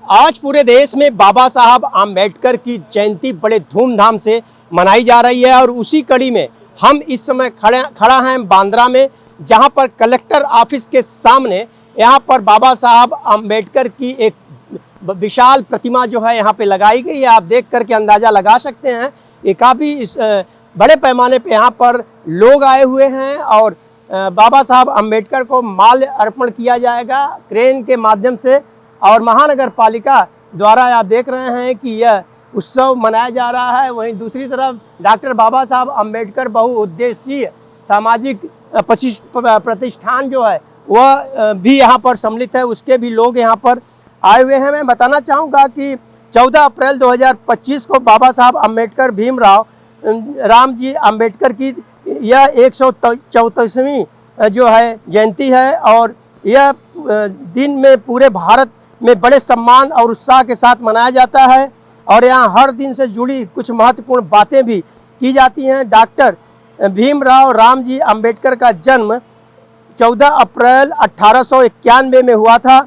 आज पूरे देश में बाबा साहब आम्बेडकर की जयंती बड़े धूमधाम से मनाई जा रही है और उसी कड़ी में हम इस समय खड़ा हैं बांद्रा में, जहां पर कलेक्टर ऑफिस के सामने यहां पर बाबा साहब आम्बेडकर की एक विशाल प्रतिमा जो है यहां पे लगाई गई है। आप देख करके अंदाज़ा लगा सकते हैं ये काफ़ी बड़े पैमाने पे यहाँ पर लोग आए हुए हैं और बाबा साहब आम्बेडकर को माल्य अर्पण किया जाएगा क्रेन के माध्यम से। और महानगर पालिका द्वारा आप देख रहे हैं कि यह उत्सव मनाया जा रहा है। वहीं दूसरी तरफ डॉक्टर बाबा साहब आम्बेडकर बहुउद्देशीय सामाजिक प्रतिष्ठान जो है वह भी यहाँ पर सम्मिलित है, उसके भी लोग यहाँ पर आए हुए हैं। मैं बताना चाहूँगा कि 14 अप्रैल 2025 को बाबा साहब आम्बेडकर भीमराव रामजी आम्बेडकर की यह 134वीं जो है जयंती है और यह दिन में पूरे भारत में बड़े सम्मान और उत्साह के साथ मनाया जाता है और यहाँ हर दिन से जुड़ी कुछ महत्वपूर्ण बातें भी की जाती हैं। डॉक्टर भीमराव रामजी आम्बेडकर का जन्म 14 अप्रैल 1891 में हुआ था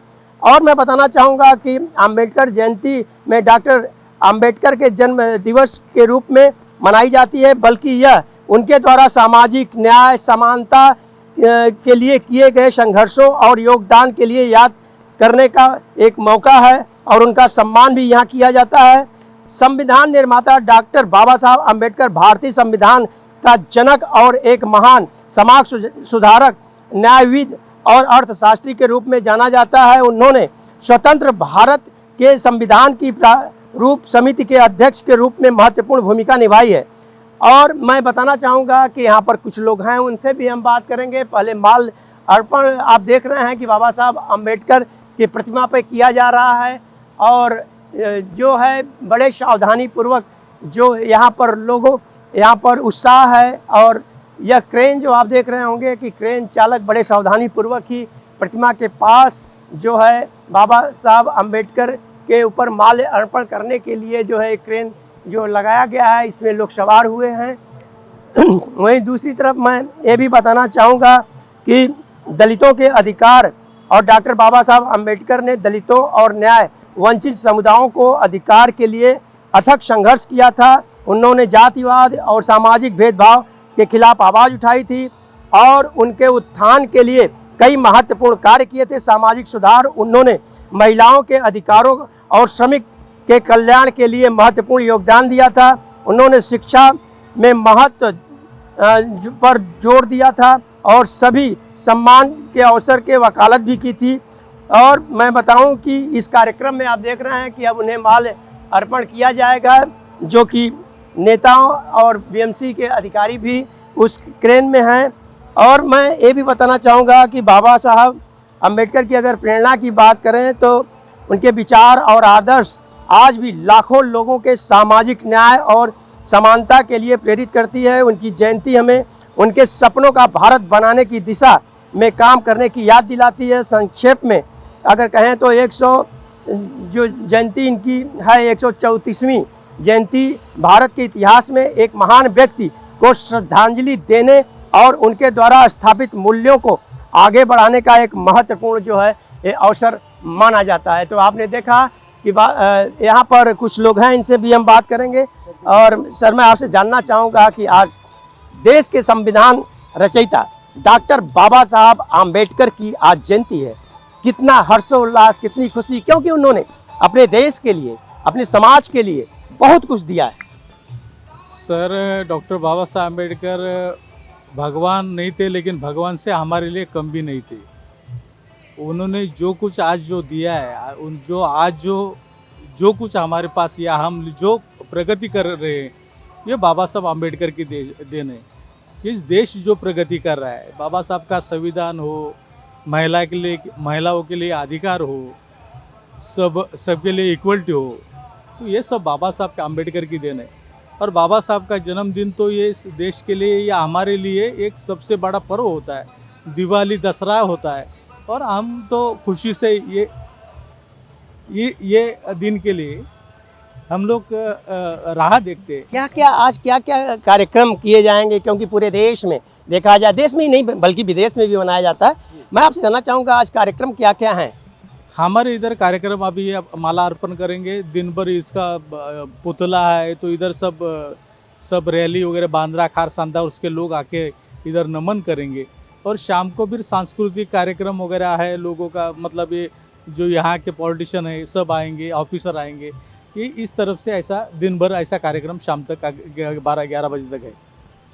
और मैं बताना चाहूँगा कि आम्बेडकर जयंती में डॉक्टर आम्बेडकर के जन्म दिवस के रूप में मनाई जाती है, बल्कि यह उनके द्वारा सामाजिक न्याय समानता के लिए किए गए संघर्षों और योगदान के लिए याद करने का एक मौका है और उनका सम्मान भी यहाँ किया जाता है। संविधान निर्माता डॉक्टर बाबा साहब आम्बेडकर भारतीय संविधान का जनक और एक महान समाज सुधारक, न्यायविद और अर्थशास्त्री के रूप में जाना जाता है। उन्होंने स्वतंत्र भारत के संविधान की प्रारूप समिति के अध्यक्ष के रूप में महत्वपूर्ण भूमिका निभाई है। और मैं बताना चाहूँगा कि यहाँ पर कुछ लोग हैं, उनसे भी हम बात करेंगे। पहले माल अर्पण आप देख रहे हैं कि बाबा साहब आम्बेडकर की प्रतिमा पर किया जा रहा है और जो है बड़े सावधानी पूर्वक जो यहाँ पर लोगों यहाँ पर उत्साह है। और यह क्रेन जो आप देख रहे होंगे कि क्रेन चालक बड़े सावधानी पूर्वक ही प्रतिमा के पास जो है बाबा साहब आम्बेडकर के ऊपर माल्य अर्पण करने के लिए जो है क्रेन जो लगाया गया है, इसमें लोग सवार हुए हैं। वहीं दूसरी तरफ मैं ये भी बताना चाहूँगा कि दलितों के अधिकार और डॉक्टर बाबा साहब आम्बेडकर ने दलितों और न्याय वंचित समुदायों को अधिकार के लिए अथक संघर्ष किया था। उन्होंने जातिवाद और सामाजिक भेदभाव के खिलाफ आवाज़ उठाई थी और उनके उत्थान के लिए कई महत्वपूर्ण कार्य किए थे। सामाजिक सुधार, उन्होंने महिलाओं के अधिकारों और श्रमिक के कल्याण के लिए महत्वपूर्ण योगदान दिया था। उन्होंने शिक्षा में महत्व पर जोर दिया था और सभी सम्मान के अवसर के वकालत भी की थी। और मैं बताऊं कि इस कार्यक्रम में आप देख रहे हैं कि अब उन्हें माल्य अर्पण किया जाएगा, जो कि नेताओं और बीएमसी के अधिकारी भी उस क्रेन में हैं। और मैं ये भी बताना चाहूँगा कि बाबा साहब आम्बेडकर की अगर प्रेरणा की बात करें तो उनके विचार और आदर्श आज भी लाखों लोगों के सामाजिक न्याय और समानता के लिए प्रेरित करती है। उनकी जयंती हमें उनके सपनों का भारत बनाने की दिशा में काम करने की याद दिलाती है। संक्षेप में अगर कहें तो जो जयंती इनकी है 134वीं जयंती भारत के इतिहास में एक महान व्यक्ति को श्रद्धांजलि देने और उनके द्वारा स्थापित मूल्यों को आगे बढ़ाने का एक महत्वपूर्ण जो है ये अवसर माना जाता है। तो आपने देखा कि यहाँ पर कुछ लोग हैं, इनसे भी हम बात करेंगे। और सर, मैं आपसे जानना चाहूँगा कि आज देश के संविधान रचयिता डॉक्टर बाबा साहब आम्बेडकर की आज जयंती है, कितना हर्षोल्लास, कितनी खुशी, क्योंकि उन्होंने अपने देश के लिए, अपने समाज के लिए बहुत कुछ दिया है। सर, डॉक्टर बाबा साहब आम्बेडकर भगवान नहीं थे, लेकिन भगवान से हमारे लिए कम भी नहीं थे। उन्होंने जो कुछ आज जो दिया है, जो आज जो कुछ हमारे पास या हम जो प्रगति कर रहे हैं, ये बाबा साहब आम्बेडकर की देन है। इस देश जो प्रगति कर रहा है, बाबा साहब का संविधान हो, महिलाओं के लिए अधिकार हो, सबके लिए इक्वलिटी हो, तो ये सब बाबा साहब का आम्बेडकर की देन है। और बाबा साहब का जन्मदिन तो ये इस देश के लिए या हमारे लिए एक सबसे बड़ा पर्व होता है। दिवाली, दशहरा होता है और हम तो खुशी से ये दिन के लिए हम लोग राह देखते हैं। आज क्या क्या कार्यक्रम किए जाएंगे, क्योंकि पूरे देश में देखा जाए, देश में ही नहीं बल्कि विदेश में भी मनाया जाता है। मैं आपसे जानना चाहूँगा आज कार्यक्रम क्या क्या हैं। हमारे इधर कार्यक्रम अभी ये माला अर्पण करेंगे, दिन भर इसका पुतला है तो इधर सब रैली वगैरह बांद्रा खार सांदा उसके लोग आके इधर नमन करेंगे। और शाम को फिर सांस्कृतिक कार्यक्रम वगैरह है लोगों का, मतलब ये जो यहाँ के पॉलिटिशियन है सब आएंगे, ऑफिसर आएंगे। ये इस तरफ से ऐसा दिन भर ऐसा कार्यक्रम शाम तक 12-11 बजे तक है।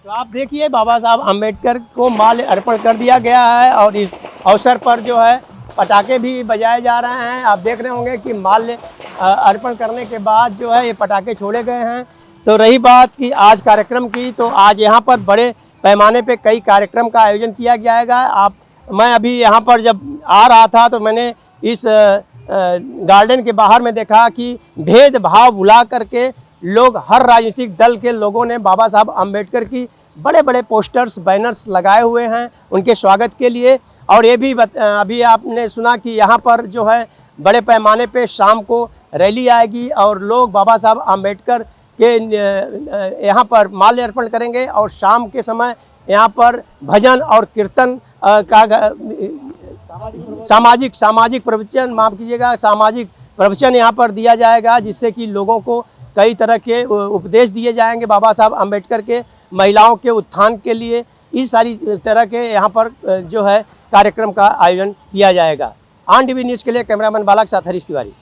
तो आप देखिए बाबा साहब अम्बेडकर को माल्य अर्पण कर दिया गया है और इस अवसर पर जो है पटाखे भी बजाए जा रहे हैं। आप देख रहे होंगे कि माल्य अर्पण करने के बाद जो है ये पटाखे छोड़े गए हैं। तो रही बात कि आज कार्यक्रम की, तो आज यहाँ पर बड़े पैमाने पे कई कार्यक्रम का आयोजन किया जाएगा। मैं अभी यहाँ पर जब आ रहा था तो मैंने इस गार्डन के बाहर में देखा कि भेदभाव भुला करके लोग, हर राजनीतिक दल के लोगों ने बाबा साहब अम्बेडकर की बड़े बड़े पोस्टर्स, बैनर्स लगाए हुए हैं उनके स्वागत के लिए। और ये भी अभी आपने सुना कि यहाँ पर जो है बड़े पैमाने पे शाम को रैली आएगी और लोग बाबा साहब अम्बेडकर के यहाँ पर माल्यार्पण करेंगे और शाम के समय यहाँ पर भजन और कीर्तन का सामाजिक प्रवचन, माफ़ कीजिएगा, सामाजिक प्रवचन यहाँ पर दिया जाएगा, जिससे कि लोगों को कई तरह के उपदेश दिए जाएंगे बाबा साहब अम्बेडकर के, महिलाओं के उत्थान के लिए। इस सारी तरह के यहाँ पर जो है कार्यक्रम का आयोजन किया जाएगा। आन टीवी न्यूज़ के लिए कैमरामैन बालक साथ हरीश तिवारी।